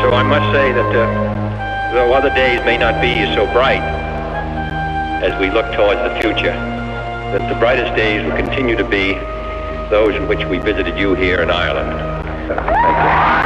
So I must say that though other days may not be so bright as we look towards the future, that the brightest days will continue to be those in which we visited you here in Ireland. Thank you.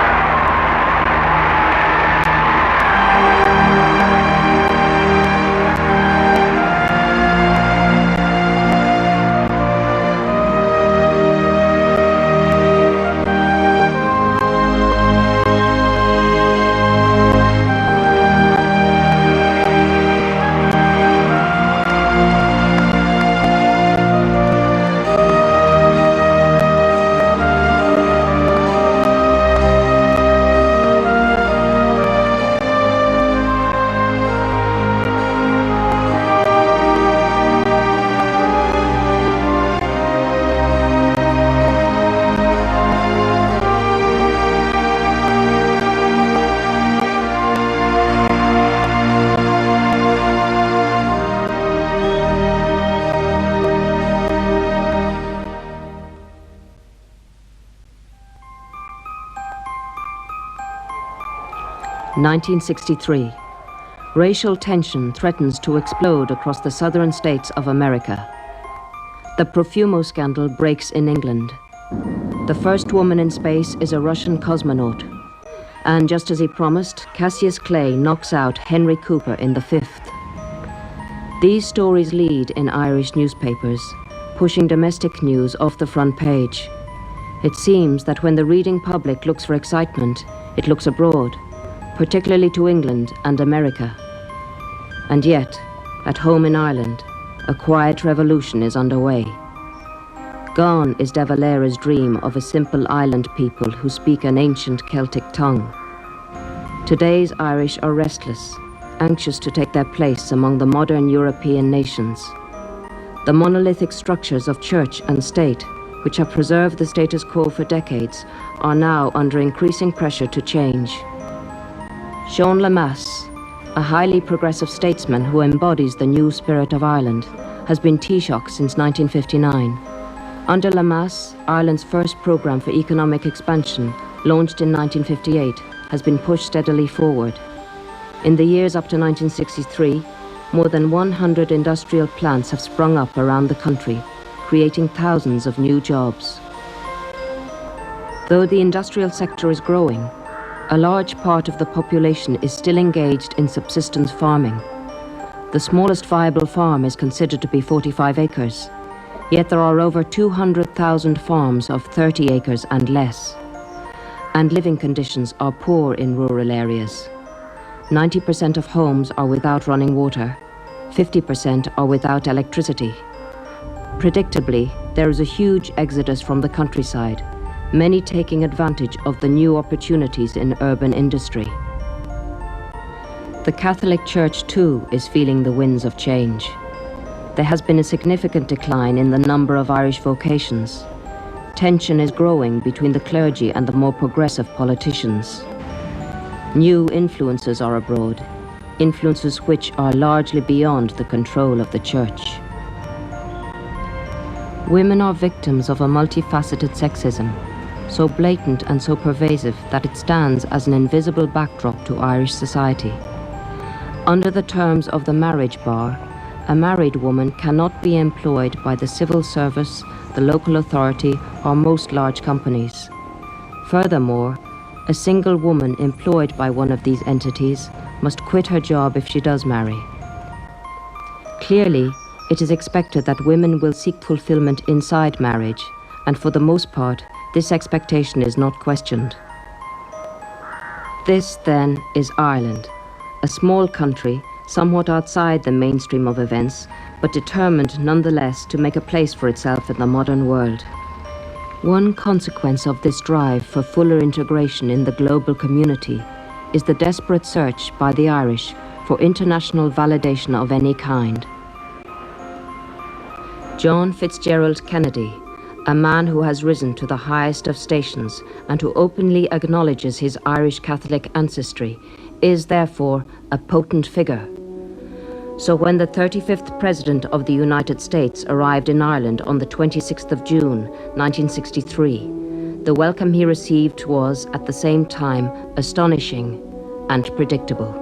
1963. Racial tension threatens to explode across the southern states of America. The Profumo scandal breaks in England. The first woman in space is a Russian cosmonaut. And just as he promised, Cassius Clay knocks out Henry Cooper in the fifth. These stories lead in Irish newspapers, pushing domestic news off the front page. It seems that when the reading public looks for excitement, it looks abroad, particularly to England and America. And yet, at home in Ireland, a quiet revolution is underway. Gone is De Valera's dream of a simple island people who speak an ancient Celtic tongue. Today's Irish are restless, anxious to take their place among the modern European nations. The monolithic structures of church and state, which have preserved the status quo for decades, are now under increasing pressure to change. Sean Lemass, a highly progressive statesman who embodies the new spirit of Ireland, has been Taoiseach since 1959. Under Lemass, Ireland's first programme for economic expansion, launched in 1958, has been pushed steadily forward. In the years up to 1963, more than 100 industrial plants have sprung up around the country, creating thousands of new jobs. Though the industrial sector is growing, a large part of the population is still engaged in subsistence farming. The smallest viable farm is considered to be 45 acres, yet there are over 200,000 farms of 30 acres and less. And living conditions are poor in rural areas. 90% of homes are without running water, 50% are without electricity. Predictably, there is a huge exodus from the countryside, many taking advantage of the new opportunities in urban industry. The Catholic Church, too, is feeling the winds of change. There has been a significant decline in the number of Irish vocations. Tension is growing between the clergy and the more progressive politicians. New influences are abroad, influences which are largely beyond the control of the Church. Women are victims of a multifaceted sexism, so blatant and so pervasive that it stands as an invisible backdrop to Irish society. Under the terms of the marriage bar, a married woman cannot be employed by the civil service, the local authority, or most large companies. Furthermore, a single woman employed by one of these entities must quit her job if she does marry. Clearly, it is expected that women will seek fulfillment inside marriage, and for the most part, this expectation is not questioned. This, then, is Ireland, a small country, somewhat outside the mainstream of events, but determined nonetheless to make a place for itself in the modern world. One consequence of this drive for fuller integration in the global community is the desperate search by the Irish for international validation of any kind. John Fitzgerald Kennedy, a man who has risen to the highest of stations and who openly acknowledges his Irish Catholic ancestry, is therefore a potent figure. So when the 35th President of the United States arrived in Ireland on the 26th of June, 1963, the welcome he received was, at the same time, astonishing and predictable.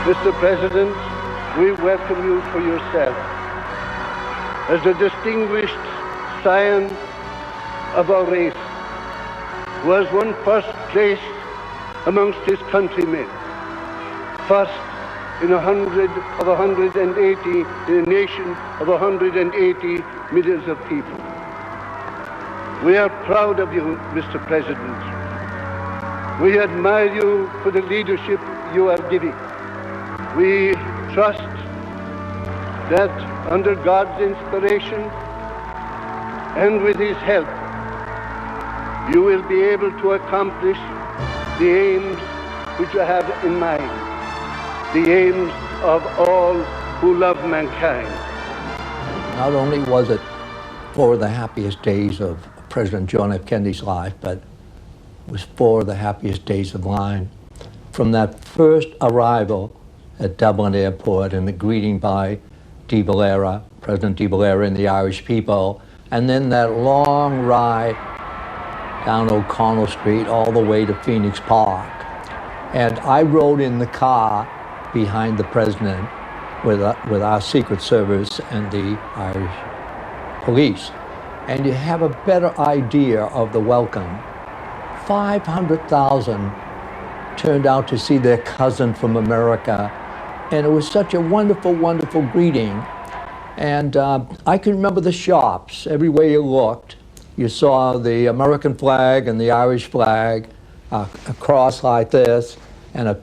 Mr. President, we welcome you for yourself as a distinguished scion of our race, who has won first place amongst his countrymen, first in 180, in a nation of 180 millions of people. We are proud of you, Mr. President. We admire you for the leadership you are giving. We trust that under God's inspiration and with His help, you will be able to accomplish the aims which you have in mind, the aims of all who love mankind. Not only was it four of the happiest days of President John F. Kennedy's life, but it was four of the happiest days of mine. From that first arrival at Dublin Airport and the greeting by President de Valera and the Irish people, and then that long ride down O'Connell Street all the way to Phoenix Park. And I rode in the car behind the president with our Secret Service and the Irish police. And you have a better idea of the welcome. 500,000 turned out to see their cousin from America. And it was such a wonderful, wonderful greeting. And I can remember the shops. Everywhere you looked, you saw the American flag and the Irish flag, a cross like this, and a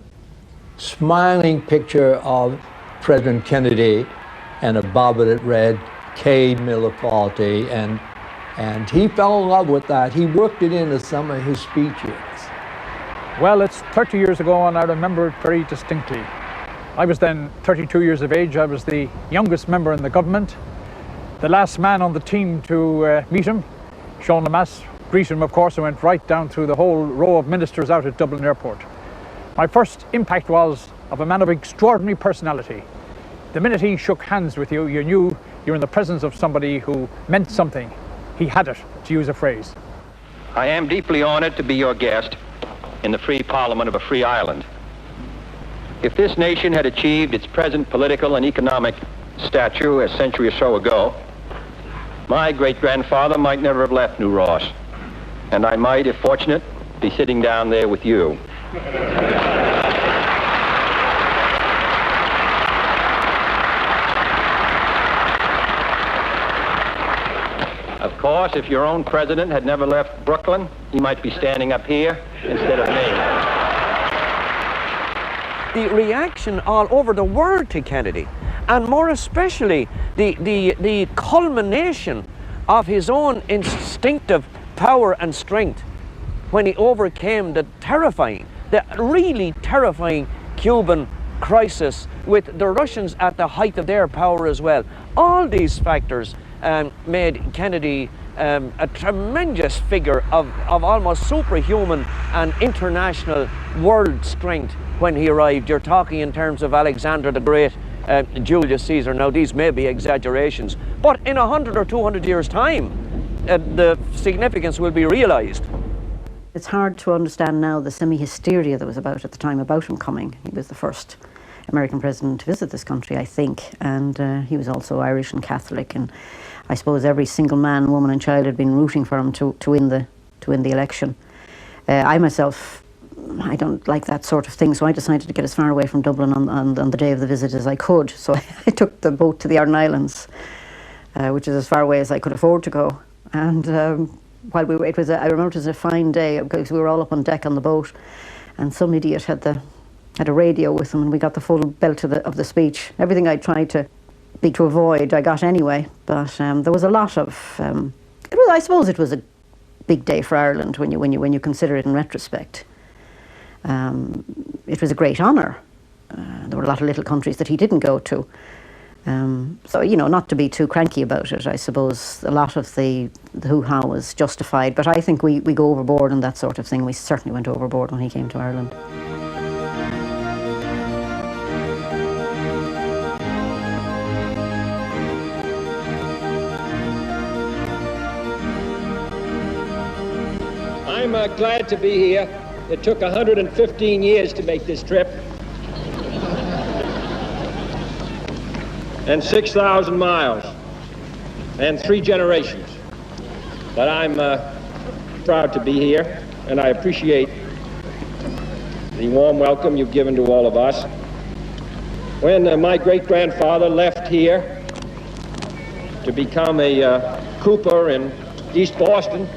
smiling picture of President Kennedy, and above it read, K. Miller Faulty. And he fell in love with that. He worked it into some of his speeches. Well, it's 30 years ago, and I remember it very distinctly. I was then 32 years of age. I was the youngest member in the government, the last man on the team to meet him. Sean Lemass greeted him, of course, and went right down through the whole row of ministers out at Dublin Airport. My first impact was of a man of extraordinary personality. The minute he shook hands with you, you knew you were in the presence of somebody who meant something. He had it, to use a phrase. I am deeply honored to be your guest in the free parliament of a free Ireland. If this nation had achieved its present political and economic stature a century or so ago, my great-grandfather might never have left New Ross, and I might, if fortunate, be sitting down there with you. Of course, if your own president had never left Brooklyn, he might be standing up here instead of me. The reaction all over the world to Kennedy, and more especially the culmination of his own instinctive power and strength when he overcame the really terrifying Cuban crisis with the Russians at the height of their power as well. All these factors made Kennedy a tremendous figure of almost superhuman and international world strength when he arrived. You're talking in terms of Alexander the Great, Julius Caesar. Now, these may be exaggerations, but in 100 or 200 years' time, the significance will be realized. It's hard to understand now the semi-hysteria that was about at the time about him coming. He was the first American president to visit this country, I think, and he was also Irish and Catholic, and I suppose every single man, woman and child had been rooting for him to win the election. I myself, I don't like that sort of thing, so I decided to get as far away from Dublin on the day of the visit as I could. So I took the boat to the Aran Islands, which is as far away as I could afford to go. And while we were, I remember it was a fine day because we were all up on deck on the boat, and some idiot had a radio with him, and we got the full belt of the speech. Everything I tried to avoid, I got anyway. But there was a lot of. I suppose it was a big day for Ireland when you consider it in retrospect. It was a great honour, there were a lot of little countries that he didn't go to. So, you know, not to be too cranky about it, I suppose a lot of the hoo-ha was justified, but I think we go overboard on that sort of thing. We certainly went overboard when he came to Ireland. I'm glad to be here. It took 115 years to make this trip. And 6,000 miles. And 3 generations. But I'm proud to be here, and I appreciate the warm welcome you've given to all of us. When my great-grandfather left here to become a cooper in East Boston,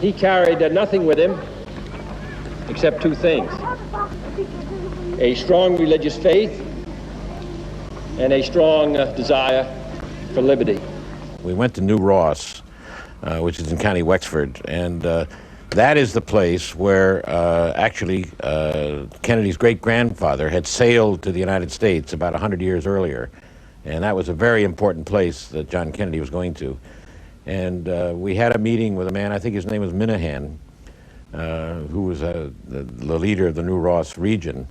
he carried nothing with him except 2 things: a strong religious faith and a strong desire for liberty. We went to New Ross, which is in County Wexford, and that is the place where actually Kennedy's great-grandfather had sailed to the United States about 100 years earlier, and that was a very important place that John Kennedy was going to. And we had a meeting with a man, I think his name was Minahan, who was the leader of the New Ross region.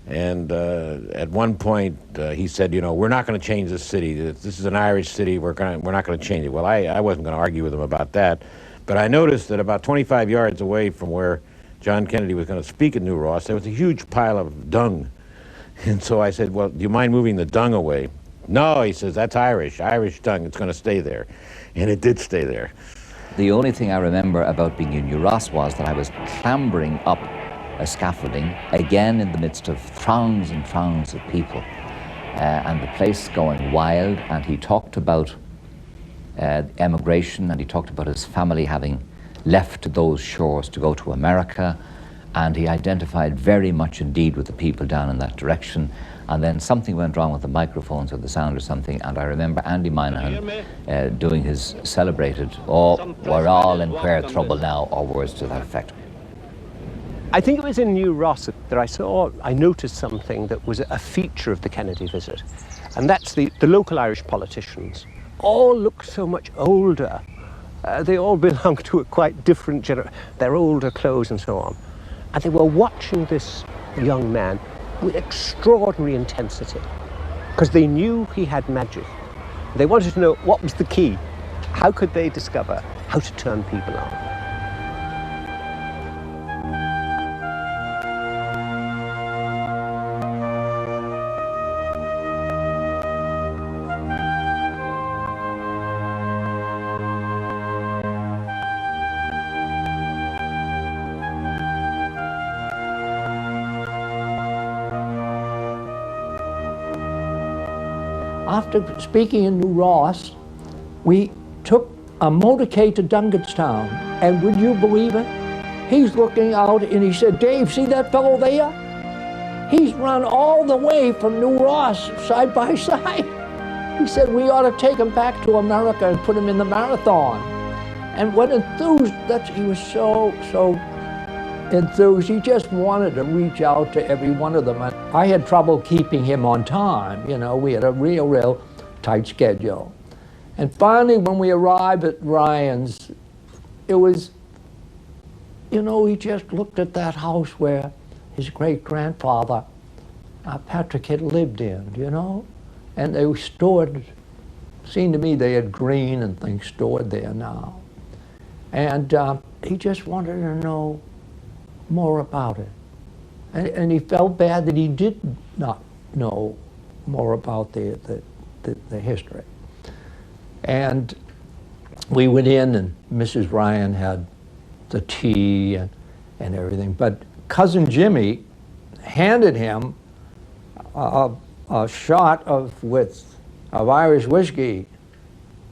And at one point he said, you know, we're not going to change this city. This is an Irish city. We're not going to change it. Well, I wasn't going to argue with him about that. But I noticed that about 25 yards away from where John Kennedy was going to speak at New Ross, there was a huge pile of dung. And so I said, well, do you mind moving the dung away? No, he says, that's Irish dung. It's going to stay there. And it did stay there. The only thing I remember about being in New Ross was that I was clambering up a scaffolding, again in the midst of throngs and throngs of people, and the place going wild, and he talked about emigration, and he talked about his family having left those shores to go to America, and he identified very much indeed with the people down in that direction. And then something went wrong with the microphones or the sound or something, and I remember Andy Minahan doing his celebrated, oh, we're all in queer trouble now, or words to that effect. I think it was in New Ross that I noticed something that was a feature of the Kennedy visit, and that's the local Irish politicians all look so much older. They all belong to a quite different generation, their older clothes and so on. And they were watching this young man with extraordinary intensity, because they knew he had magic. They wanted to know what was the key. How could they discover how to turn people on? After speaking in New Ross, we took a motorcade to Duncanstown, and would you believe it? He's looking out and he said, Dave, see that fellow there? He's run all the way from New Ross, side by side. He said, we ought to take him back to America and put him in the marathon. And what enthused, he was so enthused. He just wanted to reach out to every one of them. And I had trouble keeping him on time. You know, we had a real tight schedule. And finally, when we arrived at Ryan's, it was, you know, he just looked at that house where his great-grandfather, Patrick, had lived in, you know? And they were stored, seemed to me they had green and things stored there now. And he just wanted to know more about it. And he felt bad that he did not know more about the history. And we went in, and Mrs. Ryan had the tea and everything. But Cousin Jimmy handed him a shot of Irish whiskey.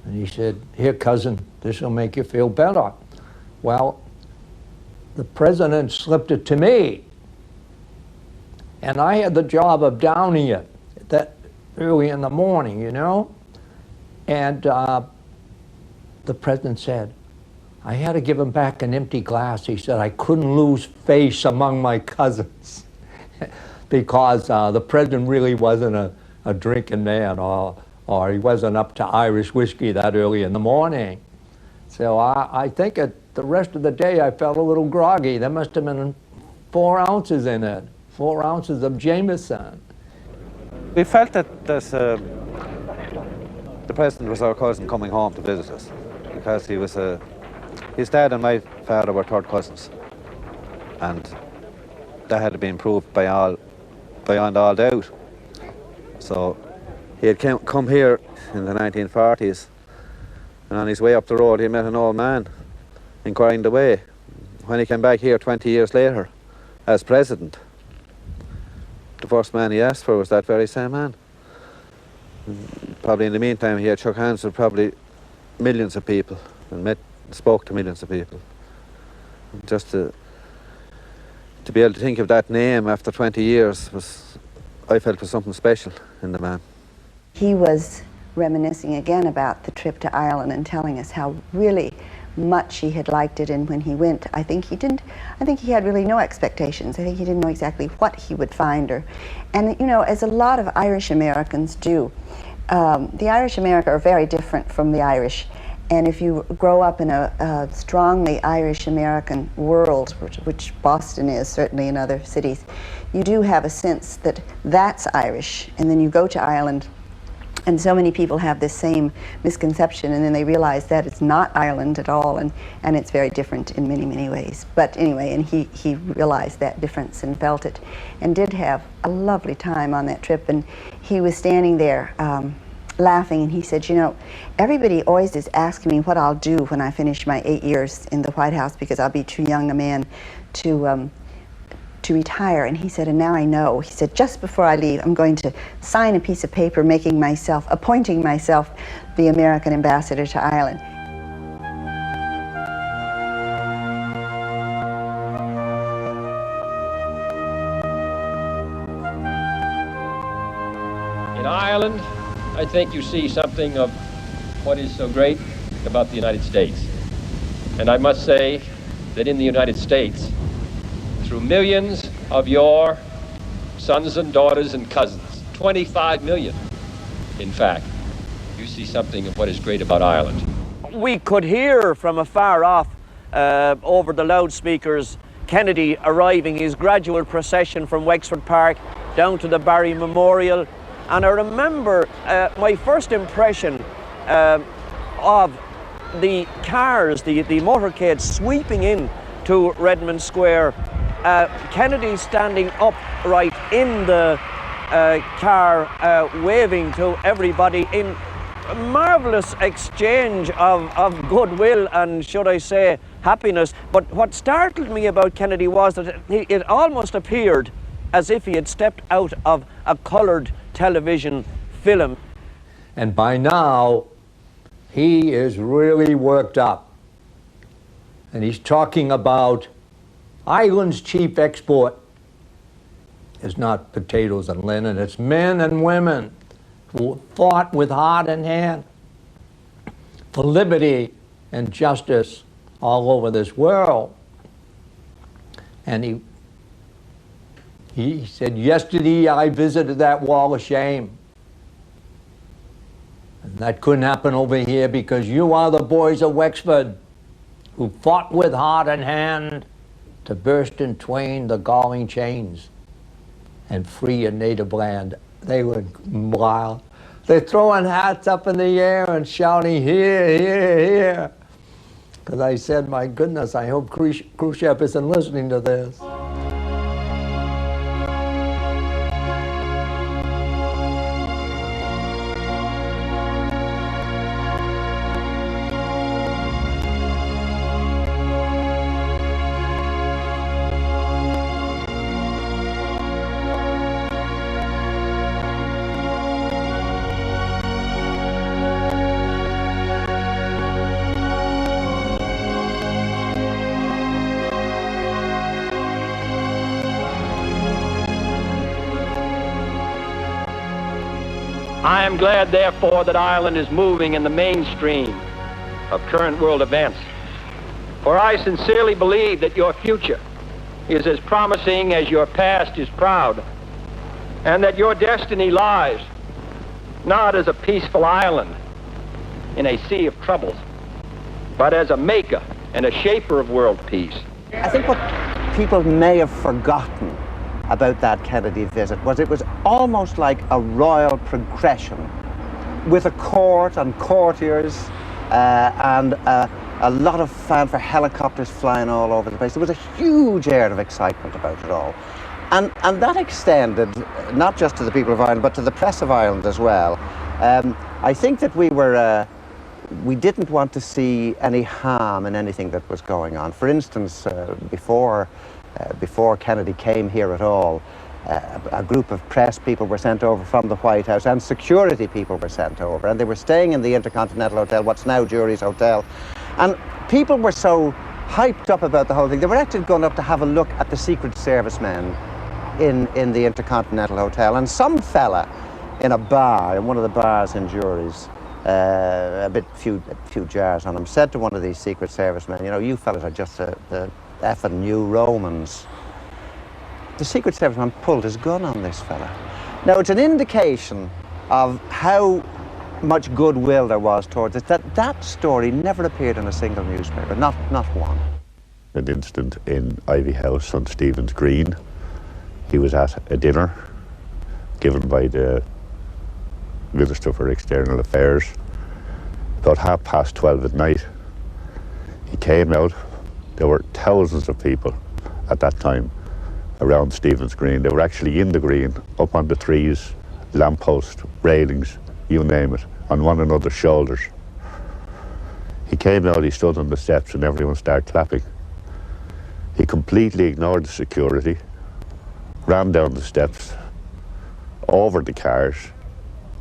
And he said, here, cousin, this will make you feel better. Well, the president slipped it to me. And I had the job of downing it that early in the morning, you know? And the president said, I had to give him back an empty glass. He said, I couldn't lose face among my cousins. because the president really wasn't a drinking man, or he wasn't up to Irish whiskey that early in the morning. So I think the rest of the day I felt a little groggy. There must have been 4 ounces in it, 4 ounces of Jameson. We felt that the president was our cousin coming home to visit us, because he was his dad and my father were third cousins, and that had been proved beyond all doubt. So he had come here in the 1940s, and on his way up the road he met an old man inquiring the way. When he came back here 20 years later as president, the first man he asked for was that very same man. Probably in the meantime he had shook hands with probably millions of people and spoke to millions of people. Just to be able to think of that name after 20 years I felt was something special in the man. He was reminiscing again about the trip to Ireland and telling us how really much he had liked it, and when he went, I think he had really no expectations. I think he didn't know exactly what he would find, and you know, as a lot of Irish Americans do, the Irish America are very different from the Irish, and if you grow up in a strongly Irish American world, which Boston is, certainly in other cities, you do have a sense that that's Irish, and then you go to Ireland, and so many people have this same misconception, and then they realize that it's not Ireland at all, and it's very different in many, many ways. But anyway, and he realized that difference and felt it, and did have a lovely time on that trip. And he was standing there laughing, and he said, you know, everybody always is asking me what I'll do when I finish my 8 years in the White House, because I'll be too young a man to retire. And he said, and now I know. He said, just before I leave, I'm going to sign a piece of paper appointing myself the American ambassador to Ireland. In Ireland, I think you see something of what is so great about the United States. And I must say that in the United States, through millions of your sons and daughters and cousins, 25 million, in fact, you see something of what is great about Ireland. We could hear from afar off, over the loudspeakers, Kennedy arriving, his gradual procession from Wexford Park down to the Barry Memorial. And I remember my first impression of the cars, the motorcade sweeping in to Redmond Square. Kennedy standing upright in the car, waving to everybody in a marvellous exchange of goodwill and, should I say, happiness. But what startled me about Kennedy was that it almost appeared as if he had stepped out of a coloured television film. And by now, he is really worked up. And he's talking about Ireland's chief export is not potatoes and linen, it's men and women who fought with heart and hand for liberty and justice all over this world. And he said, yesterday I visited that wall of shame. And that couldn't happen over here because you are the boys of Wexford who fought with heart and hand to burst in twain the galling chains and free your native land. They were wild. They're throwing hats up in the air and shouting, here, here, here. Because I said, my goodness, I hope Khrushchev isn't listening to this. I am glad, therefore, that Ireland is moving in the mainstream of current world events. For I sincerely believe that your future is as promising as your past is proud. and that your destiny lies not as a peaceful island in a sea of troubles, but as a maker and a shaper of world peace. I think what people may have forgotten about that Kennedy visit was it was almost like a royal progression with a court and courtiers and a lot of fanfare, helicopters flying all over the place. There was a huge air of excitement about it all. And that extended not just to the people of Ireland, but to the press of Ireland as well. I think that we didn't want to see any harm in anything that was going on. For instance, before Kennedy came here at all, a group of press people were sent over from the White House, and security people were sent over, and they were staying in the Intercontinental Hotel, what's now Jury's Hotel. And people were so hyped up about the whole thing, they were actually going up to have a look at the Secret Service men in the Intercontinental Hotel. And some fella in a bar, in one of the bars in Jury's, a few jars on him, said to one of these Secret Service men, you know, you fellas are just the effing new Romans. The Secret Service man pulled his gun on this fella. Now, it's an indication of how much goodwill there was towards it. That story never appeared in a single newspaper, not one. An incident in Ivy House on Stephen's Green. He was at a dinner given by the Minister for External Affairs about 12:30 at night. He came out. There were thousands of people at that time around Stephen's Green. They were actually in the green, up on the trees, lampposts, railings, you name it, on one another's shoulders. He came out, he stood on the steps, and everyone started clapping. He completely ignored the security, ran down the steps, over the cars,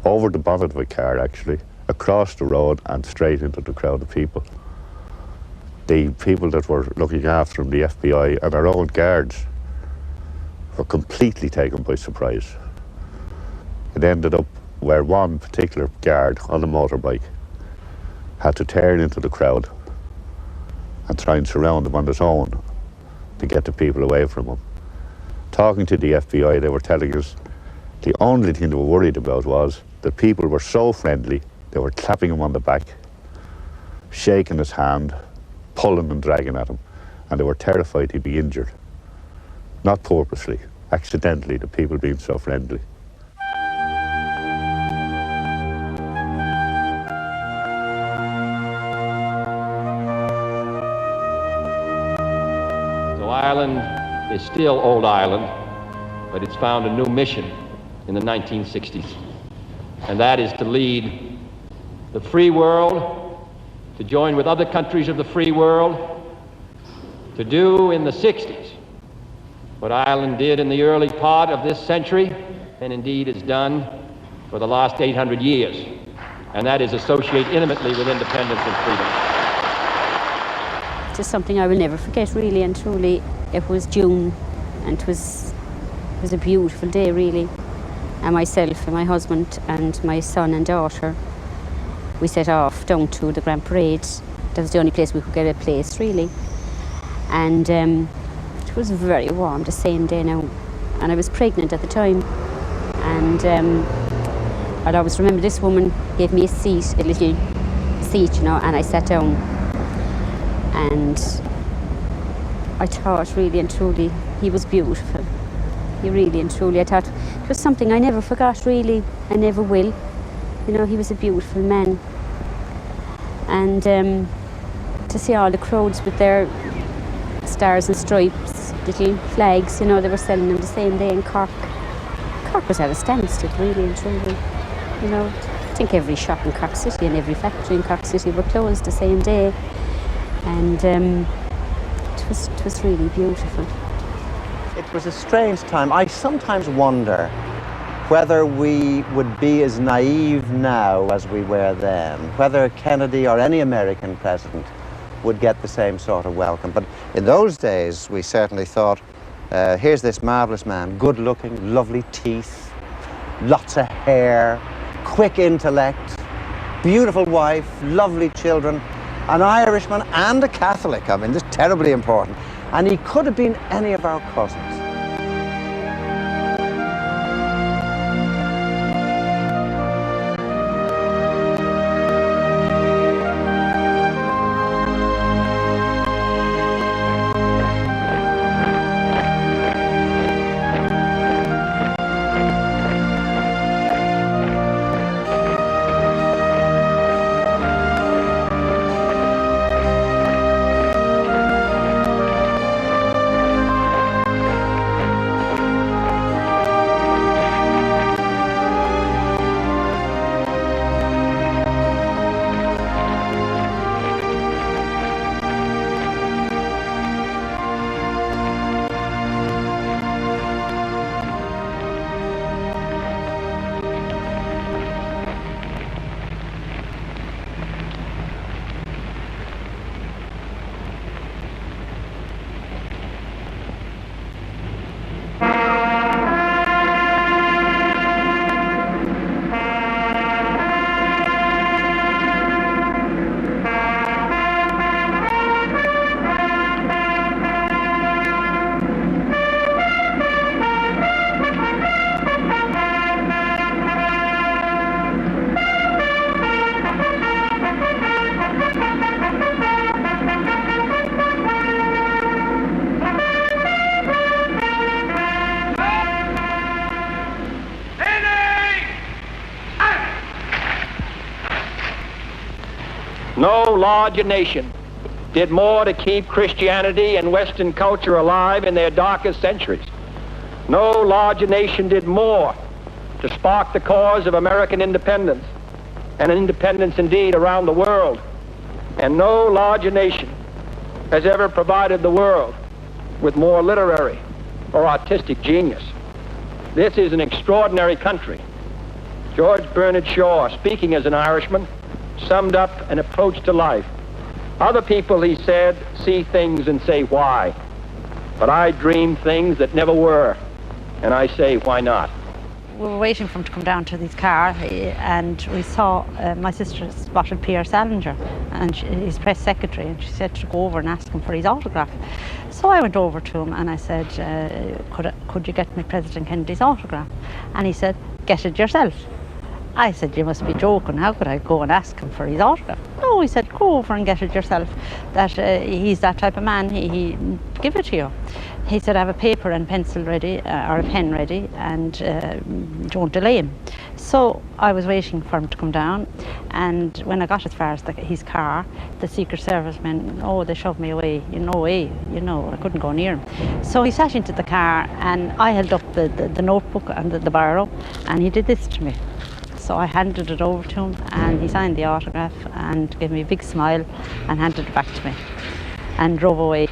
over the bonnet of a car actually, across the road and straight into the crowd of people. The people that were looking after him, the FBI and our own guards, were completely taken by surprise. It ended up where one particular guard on a motorbike had to turn into the crowd and try and surround him on his own to get the people away from him. Talking to the FBI, they were telling us the only thing they were worried about was that people were so friendly, they were clapping him on the back, shaking his hand, pulling and dragging at him, and they were terrified he'd be injured. Not purposely, accidentally, the people being so friendly. So Ireland is still old Ireland, but it's found a new mission in the 1960s. And that is to lead the free world, to join with other countries of the free world, to do in the 60s what Ireland did in the early part of this century, and indeed has done for the last 800 years, and that is associate intimately with independence and freedom. It's just something I will never forget, really and truly. It was June, and it was a beautiful day, really. And myself and my husband and my son and daughter, we set off down to the Grand Parade. That was the only place we could get a place, really. And it was very warm the same day now, and I was pregnant at the time. And I'd always remember this woman gave me a little seat, you know, and I sat down. And I thought, really and truly, he was beautiful. He really and truly, I thought it was something I never forgot, really. I never will. You know, he was a beautiful man. And to see all the crowds with their stars and stripes, little flags, you know, they were selling them the same day in Cork. Cork was at a standstill, really and truly. You know, I think every shop in Cork City and every factory in Cork City were closed the same day. And it was really beautiful. It was a strange time. I sometimes wonder whether we would be as naive now as we were then, whether Kennedy or any American president would get the same sort of welcome. But in those days, we certainly thought, here's this marvelous man, good looking, lovely teeth, lots of hair, quick intellect, beautiful wife, lovely children, an Irishman and a Catholic. I mean, this is terribly important. And he could have been any of our cousins. No larger nation did more to keep Christianity and Western culture alive in their darkest centuries. No larger nation did more to spark the cause of American independence, and independence indeed around the world. And no larger nation has ever provided the world with more literary or artistic genius. This is an extraordinary country. George Bernard Shaw, speaking as an Irishman, summed up an approach to life. Other people, he said, see things and say, why? But I dream things that never were, and I say, why not? We were waiting for him to come down to his car, and we saw my sister spotted Pierre Salinger, and his press secretary, and she said to go over and ask him for his autograph. So I went over to him and I said, could you get me President Kennedy's autograph? And he said, get it yourself. I said, you must be joking, how could I go and ask him for his autograph? No, he said, go over and get it yourself. That he's that type of man, he give it to you. He said, I have a paper and pencil ready, or a pen ready, and don't delay him. So I was waiting for him to come down, and when I got as far as his car, the Secret Service men, they shoved me away, I couldn't go near him. So he sat into the car, and I held up the notebook and the barrow, and he did this to me. So I handed it over to him, and he signed the autograph and gave me a big smile and handed it back to me and drove away.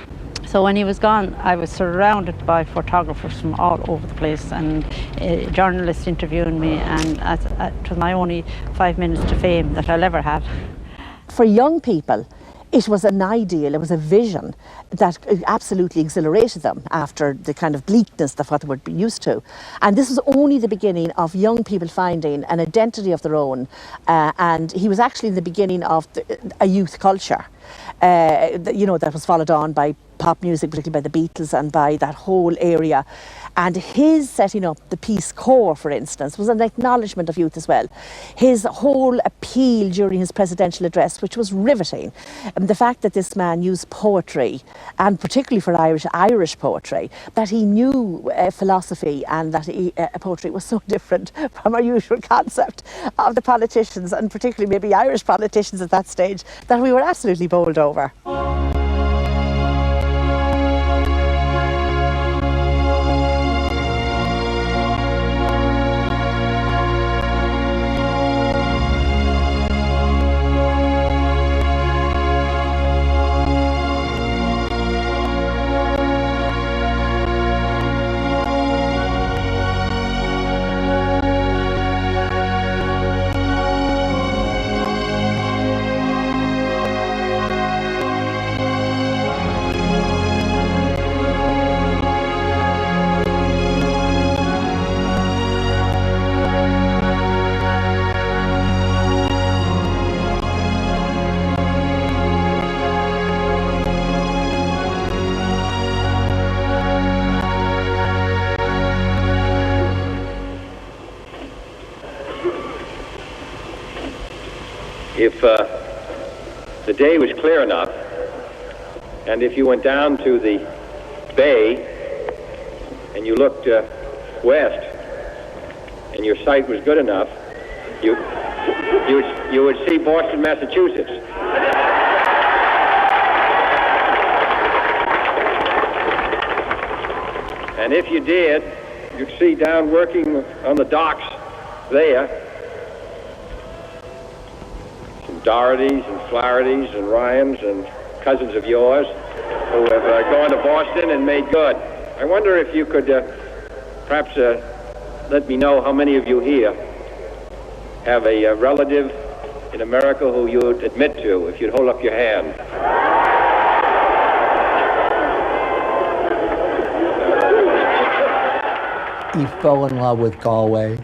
So when he was gone, I was surrounded by photographers from all over the place, and journalists interviewing me, and it was my only 5 minutes to fame that I'll ever have. For young people, it was an ideal, it was a vision that absolutely exhilarated them after the kind of bleakness of what they were used to. And this was only the beginning of young people finding an identity of their own, and he was actually in the beginning of a youth culture, that was followed on by pop music, particularly by the Beatles and by that whole area. And his setting up the Peace Corps, for instance, was an acknowledgement of youth as well. His whole appeal during his presidential address, which was riveting, the fact that this man used poetry, and particularly for Irish poetry, that he knew philosophy, and that poetry was so different from our usual concept of the politicians, and particularly maybe Irish politicians at that stage, that we were absolutely bowled over. If the day was clear enough, and if you went down to the bay and you looked west, and your sight was good enough, you would see Boston, Massachusetts. And if you did, you'd see down working on the docks there Dohertys and Flahertys and Ryans and cousins of yours who have gone to Boston and made good. I wonder if you could perhaps let me know how many of you here have a relative in America who you would admit to, if you'd hold up your hand. He fell in love with Galway.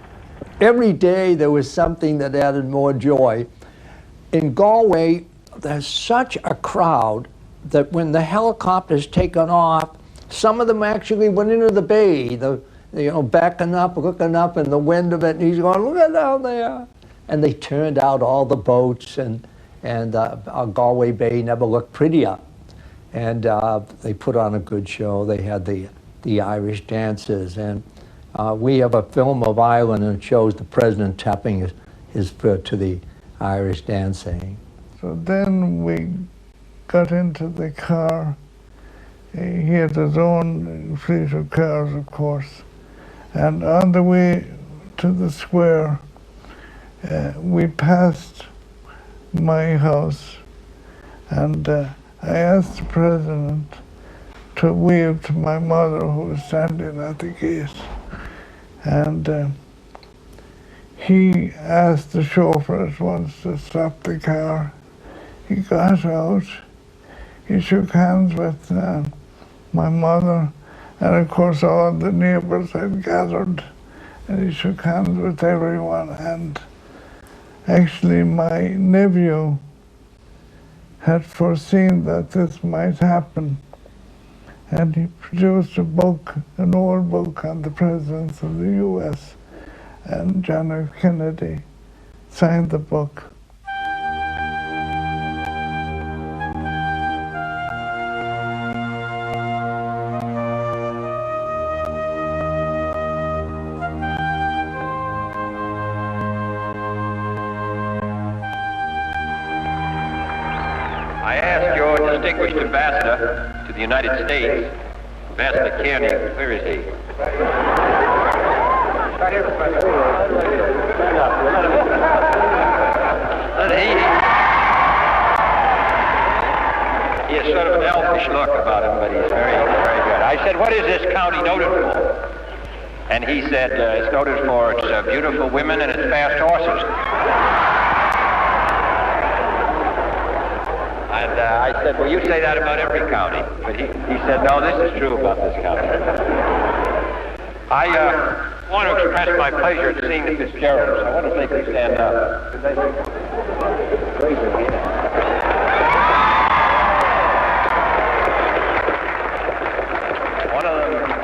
Every day there was something that added more joy. In Galway, there's such a crowd that when the helicopters taken off, some of them actually went into the bay, backing up, looking up in the wind of it, and he's going, look at down there. And they turned out all the boats, and Galway Bay never looked prettier. And they put on a good show. They had the Irish dances, and we have a film of Ireland, and it shows the president tapping his foot to the Irish dancing. So then we got into the car. He had his own fleet of cars, of course. And on the way to the square, we passed my house, and I asked the president to wave to my mother, who was standing at the gate. And he asked the chauffeur at once to stop the car. He got out, he shook hands with my mother, and of course all the neighbors had gathered, and he shook hands with everyone. And actually my nephew had foreseen that this might happen, and he produced a book, an old book on the presidents of the US, and John F. Kennedy signed the book. I asked your distinguished ambassador to the United States, Ambassador Kearney, where is he? He has sort of an elfish look about him, but he's very, very good. I said, what is this county noted for? And he said, it's noted for its beautiful women and its fast horses. And I said, well, you say that about every county. But he said, no, this is true about this county. I want to express my pleasure at seeing the Fitzgeralds. I wonder if they could stand up.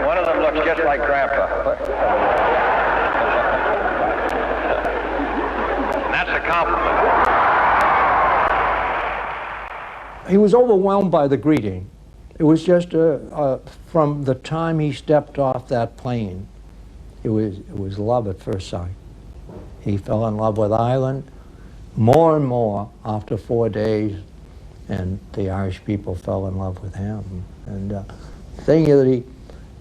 One of them looks just like Grandpa. And that's a compliment. He was overwhelmed by the greeting. It was just from the time he stepped off that plane, it was love at first sight. He fell in love with Ireland more and more after 4 days, and the Irish people fell in love with him. And the thing is that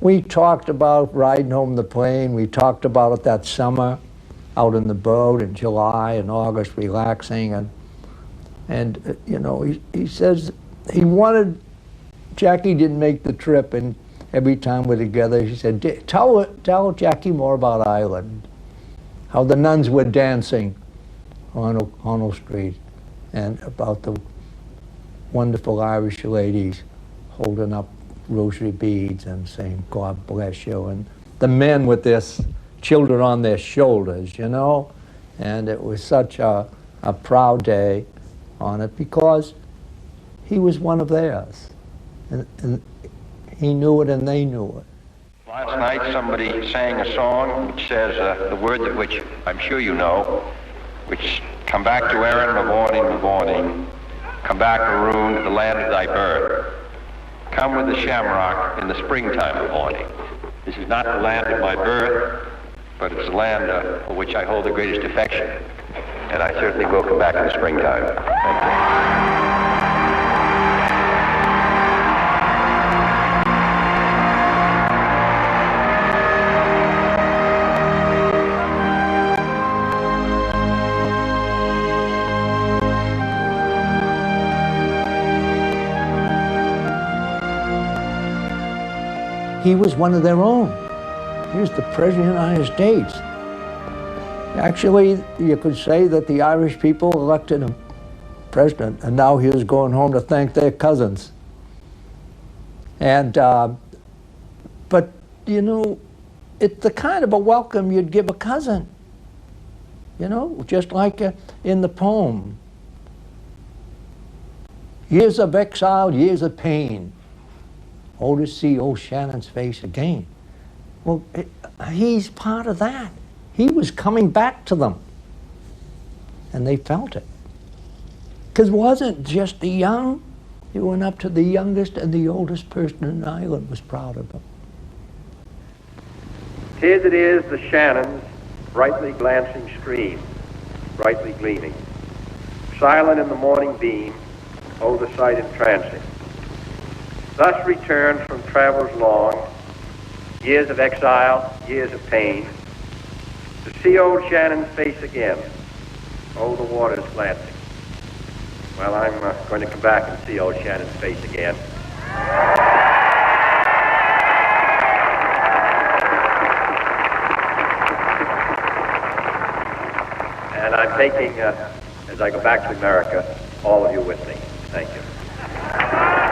we talked about riding home the plane. We talked about it that summer out in the boat in July and August, relaxing. And you know, he says he wanted, Jackie didn't make the trip, and every time we're together, he said, tell Jackie more about Ireland, how the nuns were dancing on O'Connell Street, and about the wonderful Irish ladies holding up rosary beads and saying, God bless you, and the men with their children on their shoulders, you know? And it was such a proud day on it, because he was one of theirs, and he knew it and they knew it. Last night somebody sang a song which says the words of which I'm sure you know, which come back to Eire, Mavourneen, come back Maroon to the land of thy birth. Come with the shamrock in the springtime of morning. This is not the land of my birth, but it's the land for which I hold the greatest affection. And I certainly will come back in the springtime. Thank you. He was one of their own. He was the President of the United States. Actually, you could say that the Irish people elected him president, and now he was going home to thank their cousins. And, but, you know, it's the kind of a welcome you'd give a cousin, you know, just like in the poem. Years of exile, years of pain. Oh, to see old Shannon's face again. Well, he's part of that. He was coming back to them, and they felt it. Because it wasn't just the young. He went up to the youngest and the oldest person in Ireland was proud of him. Tis it is the Shannon's brightly glancing stream, brightly gleaming. silent in the morning beam, oh, the sight in transit. Thus returned from travels long, years of exile, years of pain, to see old Shannon's face again, oh, the waters glancing. Well, I'm going to come back and see old Shannon's face again. And I'm taking, as I go back to America, all of you with me. Thank you.